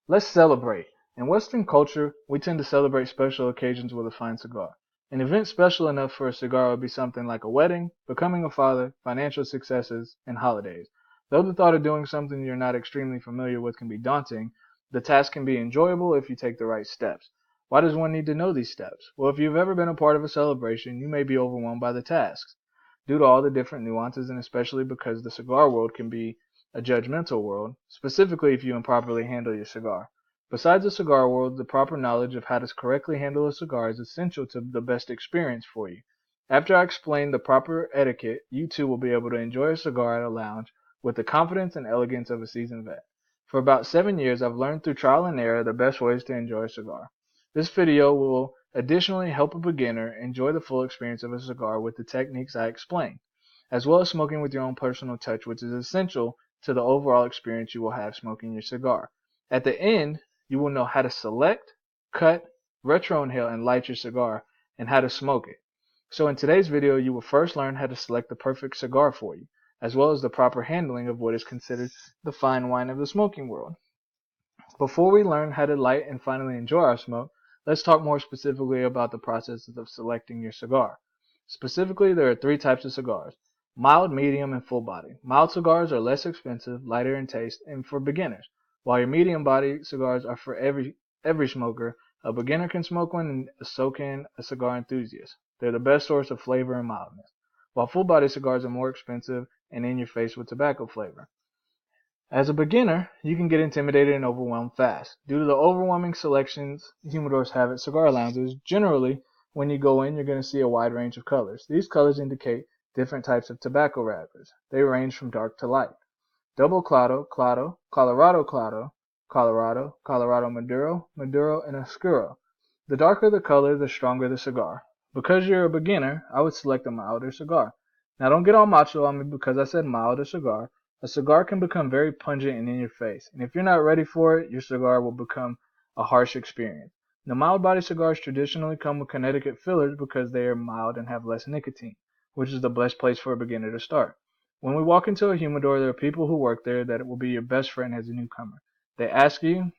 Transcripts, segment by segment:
Let's celebrate. In Western culture, we tend to celebrate special occasions with a fine cigar. An event special enough for a cigar would be something like a wedding, becoming a father, financial successes, and holidays. Though the thought of doing something you're not extremely familiar with can be daunting, the task can be enjoyable if you take the right steps. Why does one need to know these steps? Well, if you've ever been a part of a celebration, you may be overwhelmed by the tasks due to all the different nuances and especially because the cigar world can be a judgmental world, specifically if you improperly handle your cigar. Besides the cigar world, the proper knowledge of how to correctly handle a cigar is essential to the best experience for you. After I explain the proper etiquette, you too will be able to enjoy a cigar at a lounge with the confidence and elegance of a seasoned vet. For about 7 years, I've learned through trial and error the best ways to enjoy a cigar. This video will additionally help a beginner enjoy the full experience of a cigar with the techniques I explain, as well as smoking with your own personal touch, which is essential to the overall experience you will have smoking your cigar. At the end, you will know how to select, cut, retro-inhale, and light your cigar, and how to smoke it. So in today's video, you will first learn how to select the perfect cigar for you, as well as the proper handling of what is considered the fine wine of the smoking world. Before we learn how to light and finally enjoy our smoke, let's talk more specifically about the process of selecting your cigar. Specifically, there are three types of cigars: mild, medium, and full body. Mild cigars are less expensive, lighter in taste, and for beginners, while your medium body cigars are for every smoker. A beginner can smoke one and so can a cigar enthusiast. They're the best source of flavor and mildness, while full body cigars are more expensive and in your face with tobacco flavor. As a beginner, you can get intimidated and overwhelmed fast. Due to the overwhelming selections humidors have at cigar lounges, generally, when you go in, you're going to see a wide range of colors. These colors indicate different types of tobacco wrappers. They range from dark to light. Double Clado, Clado, Colorado Clado, Colorado, Colorado Maduro, Maduro, and Oscuro. The darker the color, the stronger the cigar. Because you're a beginner, I would select a milder cigar. Now don't get all macho on me because I said milder cigar. A cigar can become very pungent and in your face, and if you're not ready for it, your cigar will become a harsh experience. The mild body cigars traditionally come with Connecticut fillers because they are mild and have less nicotine, which is the best place for a beginner to start. When we walk into a humidor, there are people who work there that will be your best friend as a newcomer. They ask you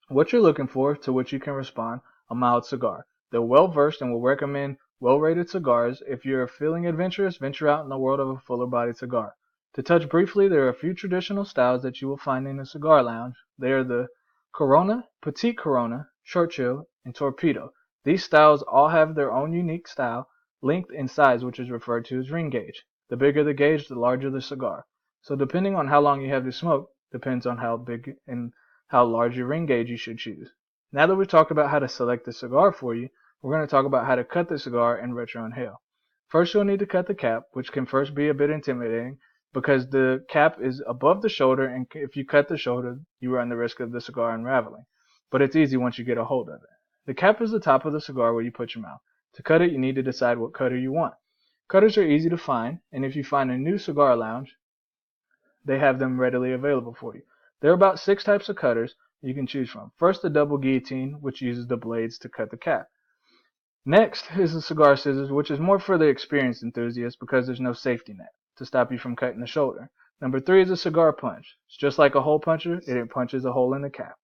what you're looking for, to which you can respond, a mild cigar. They're well versed and will recommend well rated cigars. If you're feeling adventurous, venture out in the world of a fuller bodied cigar. To touch briefly, there are a few traditional styles that you will find in a cigar lounge. They are the Corona, Petite Corona, Churchill, and Torpedo. These styles all have their own unique style, length, and size, which is referred to as ring gauge. The bigger the gauge, the larger the cigar. So depending on how long you have to smoke, depends on how big and how large your ring gauge you should choose. Now that we've talked about how to select the cigar for you, we're going to talk about how to cut the cigar and retro inhale. First, you'll need to cut the cap, which can first be a bit intimidating because the cap is above the shoulder, and if you cut the shoulder, you run the risk of the cigar unraveling. But it's easy once you get a hold of it. The cap is the top of the cigar where you put your mouth. To cut it, you need to decide what cutter you want. Cutters are easy to find, and if you find a new cigar lounge, they have them readily available for you. There are about 6 types of cutters you can choose from. First, the double guillotine, which uses the blades to cut the cap. Next is the cigar scissors, which is more for the experienced enthusiast because there's no safety net to stop you from cutting the shoulder. Number 3 is a cigar punch. It's just like a hole puncher, it punches a hole in the cap.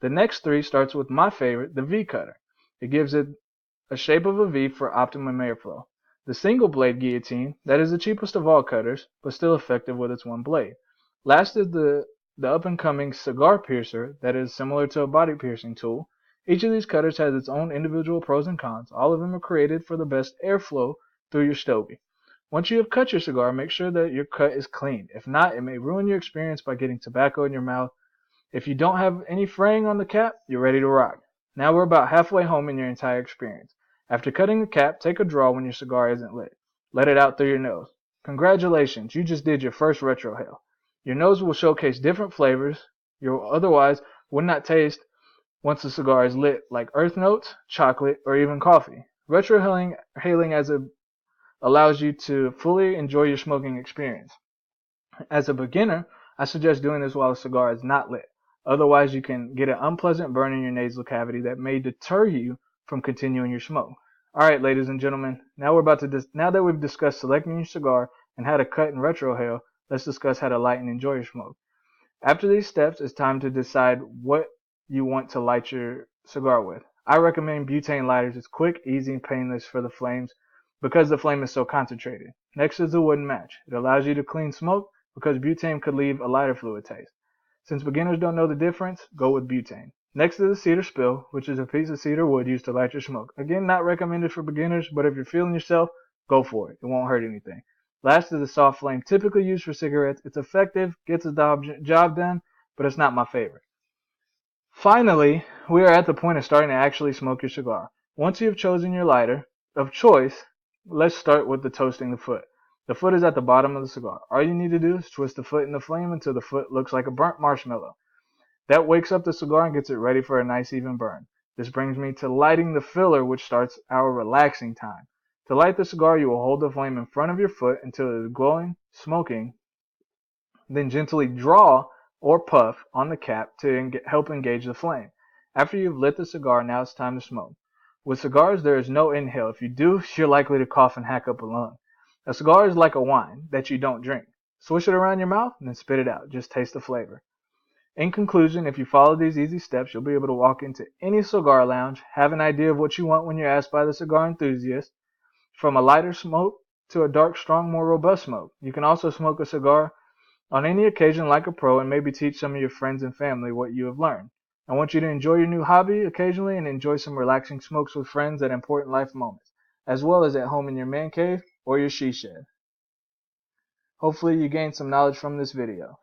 The next 3 starts with my favorite, the V cutter. It gives it a shape of a V for optimum airflow. The single blade guillotine, that is the cheapest of all cutters, but still effective with its one blade. Last is the up and coming cigar piercer, that is similar to a body piercing tool. Each of these cutters has its own individual pros and cons. All of them are created for the best airflow through your stogie. Once you have cut your cigar, make sure that your cut is clean. If not, it may ruin your experience by getting tobacco in your mouth. If you don't have any fraying on the cap, you're ready to rock. Now we're about halfway home in your entire experience. After cutting the cap, take a draw when your cigar isn't lit. Let it out through your nose. Congratulations, you just did your first retrohale. Your nose will showcase different flavors you otherwise would not taste once the cigar is lit, like earth notes, chocolate, or even coffee. Retrohaling allows you to fully enjoy your smoking experience. As a beginner, I suggest doing this while the cigar is not lit. Otherwise, you can get an unpleasant burn in your nasal cavity that may deter you from continuing your smoke. Alright, ladies and gentlemen, now that we've discussed selecting your cigar and how to cut and retrohale, let's discuss how to light and enjoy your smoke. After these steps, it's time to decide what you want to light your cigar with. I recommend butane lighters. It's quick, easy, and painless for the flames because the flame is so concentrated. Next is the wooden match. It allows you to clean smoke because butane could leave a lighter fluid taste. Since beginners don't know the difference, go with butane. Next is the cedar spill, which is a piece of cedar wood used to light your smoke. Again, not recommended for beginners, but if you're feeling yourself, go for it. It won't hurt anything. Last is the soft flame, typically used for cigarettes. It's effective, gets the job done, but it's not my favorite. Finally, we are at the point of starting to actually smoke your cigar. Once you have chosen your lighter of choice, let's start with the toasting the foot. The foot is at the bottom of the cigar. All you need to do is twist the foot in the flame until the foot looks like a burnt marshmallow. That wakes up the cigar and gets it ready for a nice even burn. This brings me to lighting the filler, which starts our relaxing time. To light the cigar, you will hold the flame in front of your foot until it is glowing, smoking, then gently draw or puff on the cap to help engage the flame. After you've lit the cigar, now it's time to smoke. With cigars, there is no inhale. If you do, you're likely to cough and hack up a lung. A cigar is like a wine that you don't drink. Swish it around your mouth and then spit it out. Just taste the flavor. In conclusion, if you follow these easy steps, you'll be able to walk into any cigar lounge, have an idea of what you want when you're asked by the cigar enthusiast, from a lighter smoke to a dark, strong, more robust smoke. You can also smoke a cigar on any occasion like a pro and maybe teach some of your friends and family what you have learned. I want you to enjoy your new hobby occasionally and enjoy some relaxing smokes with friends at important life moments, as well as at home in your man cave or your she shed. Hopefully you gained some knowledge from this video.